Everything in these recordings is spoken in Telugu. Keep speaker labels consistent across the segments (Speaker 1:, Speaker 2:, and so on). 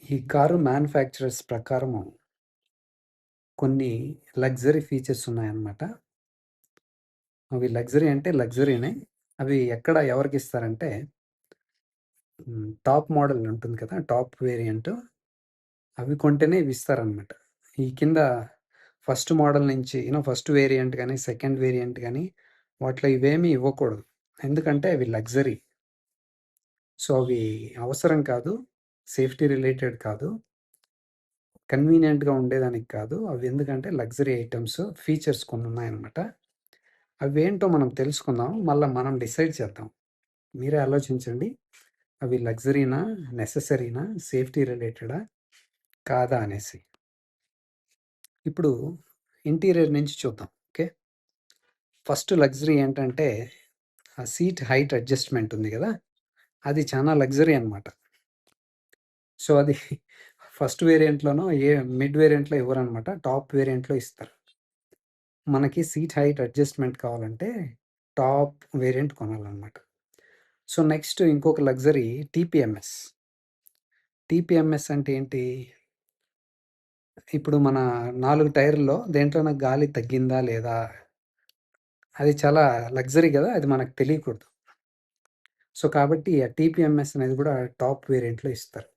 Speaker 1: ఈ కారు మ్యానుఫ్యాక్చరర్స్ ప్రకారము కొన్ని లగ్జరీ ఫీచర్స్ ఉన్నాయన్నమాట. అవి లగ్జరీ అంటే లగ్జరీనే. అవి ఎక్కడ ఎవరికిస్తారంటే టాప్ మోడల్ ఉంటుంది కదా! టాప్ వేరియంట్ అవి కొంటేనే ఇవి ఇస్తారనమాట. ఈ కింద ఫస్ట్ మోడల్ నుంచి ఫస్ట్ వేరియంట్ గానీ, సెకండ్ వేరియంట్ గానీ వాటిలో ఇవేమీ ఇవ్వకూడదు. ఎందుకంటే అవి లగ్జరీ. సో, అవి అవసరం కాదు. సేఫ్టీ రిలేటెడ్ కాదు. కన్వీనియంట్‌గా ఉండేదానికి కాదు. అవి ఎందుకంటే లగ్జరీ ఐటెమ్స్, ఫీచర్స్ కొన్నున్నాయనమాట. అవేంటో మనం తెలుసుకుందాం. మళ్ళా మనం డిసైడ్ చేద్దాం. మీరే ఆలోచించండి. అవి లగ్జరీనా? నెసెసరీనా? సేఫ్టీ రిలేటెడా? కాదా అనేసి. ఇప్పుడు ఇంటీరియర్ నుంచి చూద్దాం. ఓకే. ఫస్ట్ లగ్జరీ ఏంటంటే, ఆ సీట్ హైట్ అడ్జస్ట్‌మెంట్ ఉంది గదా! అది చానా లగ్జరీ అనమాట. సో, అది ఫస్ట్ వేరియంట్‌లోనో మిడ్ వేరియంట్‌లో ఇవ్వరనమాట. టాప్ వేరియంట్‌లో ఇస్తారు. మనకి సీట్ హైట్ అడ్జస్ట్‌మెంట్ కావాలంటే టాప్ వేరియంట్ కొనాలనమాట. సో, నెక్స్ట్ ఇంకొక లగ్జరీ టీపీఎంఎస్. టీపీఎంఎస్ అంటే ఏంటి? ఇప్పుడు మన 4 టైర్‌ల్లో దేంట్లోనా గాలి తగ్గిందా లేదా? అది చాలా లగ్జరీ గదా! అది మనకు తెలియకూడదు. సో, కాబట్టి ఆ టీపీఎంఎస్ అనేది కూడా టాప్ వేరియంట్‌లో ఇస్తారు.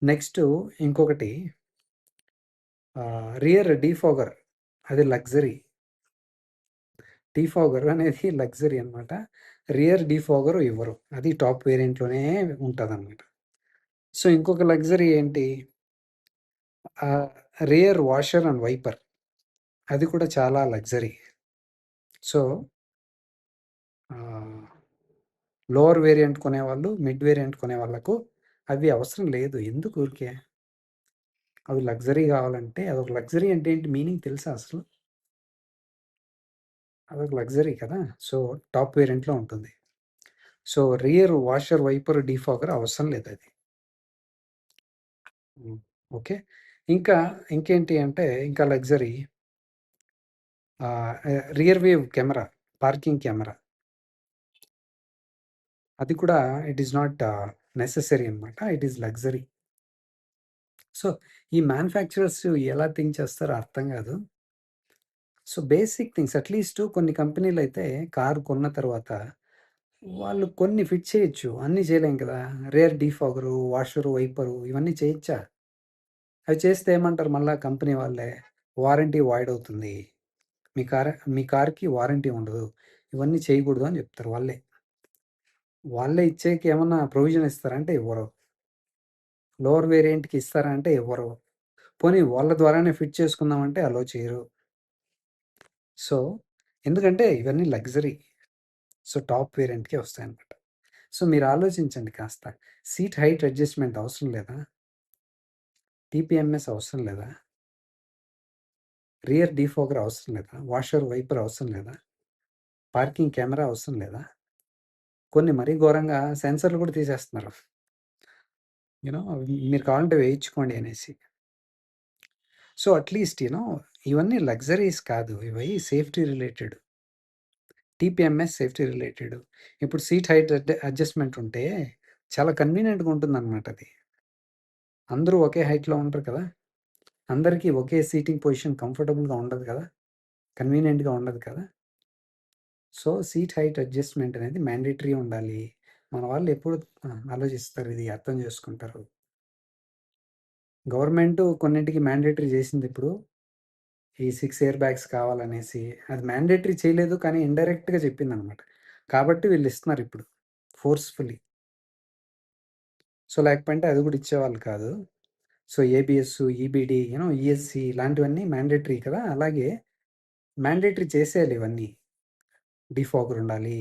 Speaker 1: నెక్స్టు ఇంకొకటి రియర్ డీఫాగర్ అది లగ్జరీ. డీఫాగర్ అనేది లగ్జరీ అనమాట. రియర్ డీఫాగర్ ఇవ్వరు. అది టాప్ వేరియంట్‌లోనే ఉంటదనమాట. సో, ఇంకొక లగ్జరీ ఏంటి? రియర్ వాషర్ అండ్ వైపర్ అది కూడా చాలా లగ్జరీ. సో, ఆహ్, లోవర్ వేరియంట్ కొనేవాళ్ళు, మిడ్ వేరియంట్ కొనే వాళ్ళకు అవి అవసరం లేదు. ఎందుకు ఊరికే? అవి లగ్జరీ గావాలంటే అదొక లగ్జరీ అంటే ఏంటి మీనింగ్ తెలుసా అసలు? అదొక లగ్జరీ కదా! సో, టాప్ వేరియంట్‌లో ఉంటుంది. So, rear washer, wiper, defogger అవసరం లేదది. హ్మ్. ఓకే. ఇంకా ఇంకేంటి అంటే ఇంకా luxury rear view camera, parking camera. అది కూడా ఇట్ ఈస్ నాట్ నెసెసరీ అనమాట. It is luxury. సో, ఈ మ్యానుఫ్యాక్చరర్స్ ఎలా థింక్ చేస్తారో అర్థం గాదు. సో, బేసిక్ థింగ్స్ అట్‌లీస్ట్ కొన్ని కంపెనీలయితే కారు కొన్న తర్వాత వాళ్ళు కొన్ని ఫిట్ చేయొచ్చు. అన్నీ చేయలేం కదా! రియర్ డీఫాగరు, వాషరు, వైపరు ఇవన్నీ చేయొచ్చా? అవి చేస్తే ఏమంటారు మళ్ళా కంపెనీ వాళ్ళే, వారంటీ వాయిడ్ అవుతుంది. మీ కార్‌కి వారంటీ ఉండదు. ఇవన్నీ చేయకూడదు అని చెప్తారు వాళ్ళే. వాళ్ళే ఇచ్చేకి ఏమన్నా ప్రొవిజన్ ఇస్తారా అంటే ఇవ్వరు. లోవర్ వేరియంట్‌కి ఇస్తారా అంటే ఇవ్వరు. పోనీ వాళ్ళ ద్వారానే ఫిట్ చేసుకుందామంటే అలో చేయరు. సో, ఎందుకంటే ఇవన్నీ లగ్జరీ. సో, టాప్ వేరియంట్‌కే వస్తాయన్నమాట. సో, మీరు ఆలోచించండి కాస్త. సీట్ హైట్ అడ్జస్ట్‌మెంట్ అవసరం లేదా? టీపీఎంఎస్ అవసరం లేదా? రియర్ డీఫాగర్ అవసరం లేదా? వాషర్, వైపర్ అవసరం లేదా? పార్కింగ్ కెమెరా అవసరం లేదా? కొన్ని మరీ ఘోరంగా సెన్సర్‌లు కూడా తీసేస్తున్నారు. మీరు కావాలంటే వేయించుకోండి అనేసి. సో, అట్‌లీస్ట్ ఇవన్నీ లగ్జరీస్ కాదు. ఇవి safety related. TPMS safety related. ఇప్పుడు సీట్ హైట్ అడ్జస్ట్‌మెంట్ ఉంటే చాలా కన్వీనియంట్‌గా ఉంటుందన్నమాట అది. అందరూ ఒకే హైట్‌లో ఉండరు కదా! అందరికీ ఒకే సీటింగ్ పొజిషన్ కంఫర్టబుల్‌గా ఉండదు కదా! కన్వీనియంట్‌గా ఉండదు కదా! సో, సీట్ హైట్ అడ్జస్ట్‌మెంట్ అనేది మ్యాండేటరీ ఉండాలి. మన వాళ్ళు ఎప్పుడు ఆలోచిస్తారు ఇది అర్థం చేసుకుంటారు. గవర్నమెంటు కొన్నింటికి మ్యాండేటరీ చేసిందిప్పుడు. ఈ 6 ఎయిర్ బ్యాగ్స్ కావాలనేసి. అది మ్యాండేటరీ చేయలేదు కానీ ఇండైరెక్ట్‌గా చెప్పిందనమాట. కాబట్టి వీళ్ళిస్తున్నారిప్పుడు ఫోర్స్‌ఫుల్లీ. సో, లేకపోయింటే అది కూడా ఇచ్చేవాళ్ళు కాదు. సో, ఏబీఎస్, ఈబీడీ, ఈఎస్సీ ఇలాంటివన్నీ మ్యాండేటరీ కదా! అలాగే మ్యాండేటరీ చేసేయాలి ఇవన్నీ. డీఫాగర్ ఉండాలి.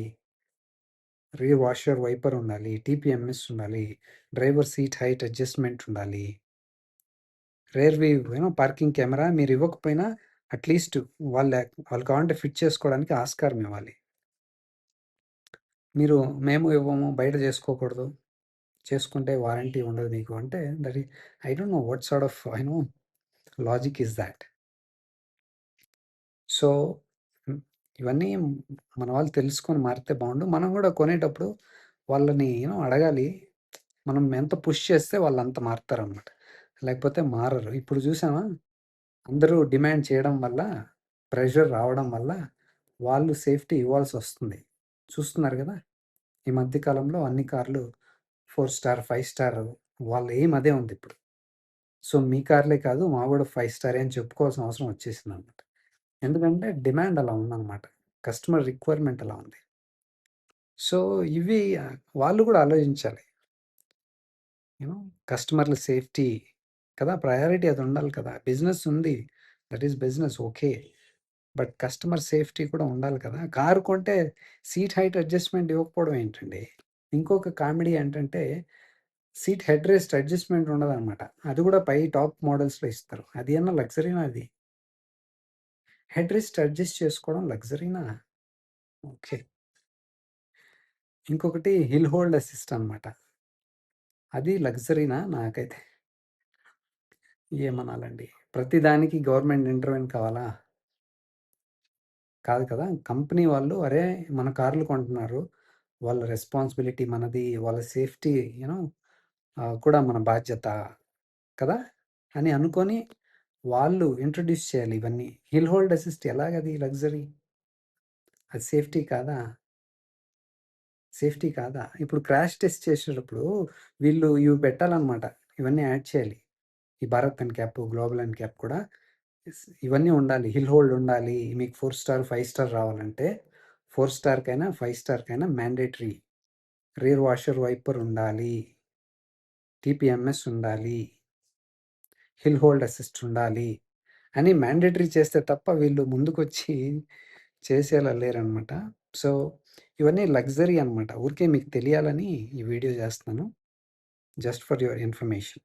Speaker 1: రియర్ వాషర్, వైపర్ ఉండాలి. టీపీఎంఎస్ ఉండాలి. డ్రైవర్ సీట్ హైట్ అడ్జస్ట్‌మెంట్ ఉండాలి. రియర్ వ్యూ పార్కింగ్ కెమెరా మీరివ్వకపోయినా అట్‌లీస్ట్ వాళ్ళు కావాలంటే ఫిట్ చేసుకోవడానికి ఆస్కారం ఇవ్వాలి. మేము ఇవ్వము, బయట చేసుకోకూడదు. చేసుకుంటే వారంటీ ఉండదు మీకు అంటే I don't know what sort of logic is thought. So, హ్మ్. ఇవన్నీ మన వాళ్ళు తెలుసుకొని మారితే బావుండు. మనం గూడా కొనేటప్పుడు వాళ్ళని అడగాలి. మనం ఎంత పుష్ చేస్తే వాళ్ళంత మారుతారనమాట. లేకపోతే మారరు. ఇప్పుడు చూసావా? అందరూ డిమాండ్ చేయడం వల్ల, ప్రెషర్ రావడం వల్ల, వాళ్ళు సేఫ్టీ ఇవ్వాల్సొస్తుంది. చూస్తున్నారు గదా! ఈ మధ్య కాలంలో అన్ని కార్లు 4 స్టార్, 5 స్టార్ వాళ్ళ ఎయిమ్ అదే ఉందిప్పుడు. సో, మీ కార్లే కాదు మావి గూడా 5 స్టారే అని చెప్పుకోవాల్సిన అవసరం వచ్చేసిందనమాట. ఎందుకంటే డిమాండ్ అలా ఉందనమాట. కస్టమర్ రిక్వైర్మెంట్ అలా ఉంది. సో, ఇవి వాళ్ళు గూడా ఆలోచించాలి. యూ నో కస్టమర్ల సేఫ్టీ కదా! ప్రయారిటీ అది ఉండాలి కదా! బిజినెస్ ఉంది. That is business okay. But customer safety కూడా ఉండాలి కదా! కారు కొంటే సీట్ హైట్ అడ్జస్ట్‌మెంట్ ఇవ్వకపోవడం ఏంటండి? ఇంకొక కామెడీ ఏంటంటే సీట్ హెడ్ రెస్ట్ అడ్జస్ట్‌మెంట్ ఉండదనమాట. అది కూడా పై టాప్ మోడల్స్‌లో ఇస్తారు. అది ఏమన్నా లగ్జరీనా అది? హెడ్ రెస్ట్ అడ్జస్ట్ చేసుకోవడం లగ్జరీనా? ఓకే. ఇంకొకటి హిల్ హోల్డ్ అసిస్ట్ అనమాట. అది లగ్జరీనా? నాకైతే ఏమనాలండి. ప్రతి దానికి గవర్నమెంట్ ఇంటర్వెన్ కావాలా? కాదు కదా! కంపెనీ వాళ్ళు అరే! మన కార్లు కొంటున్నారు. వాళ్ళ రెస్పాన్సిబిలిటీ మనది. వాళ్ళ సేఫ్టీ యూ నో కూడా మన బాధ్యత కదా! అని అనుకోని వాళ్ళు ఇంట్రొడ్యూస్ చేయాలి ఇవన్నీ. హిల్ హోల్డ్ అసిస్ట్ ఎలాగది లగ్జరీ? అది సేఫ్టీ కాదా? సేఫ్టీ కాదా? ఇప్పుడు క్రాష్ టెస్ట్ చేసేటప్పుడు వీళ్ళు ఇవి పెట్టాలనమాట. ఇవన్నీ యాడ్ చేయాలి. ఈ భారత్ ఎన్‌క్యాప్, గ్లోబల్ ఎన్‌క్యాప్ కూడా ఇవన్నీ ఉండాలి. హిల్ హోల్డ్ ఉండాలి. మీకు 4 స్టార్, 5 స్టార్ రావాలంటే 4 స్టార్‌కైనా, 5 స్టార్‌కైనా మ్యాండేటరీ. రియర్ వాషర్ వైపర్ ఉండాలి. టీపీఎంఎస్ ఉండాలి. హిల్ హోల్డ్ అసిస్ట్ ఉండాలి. అని మ్యాండేటరీ చేస్తే తప్ప వీళ్ళు ముందుకొచ్చి చేసేలా లేరనమాట. సో, ఇవన్నీ లగ్జరీ అనమాట. ఊరికే మీకు తెలియాలని ఈ వీడియో చేస్తున్నాను. Just for your information.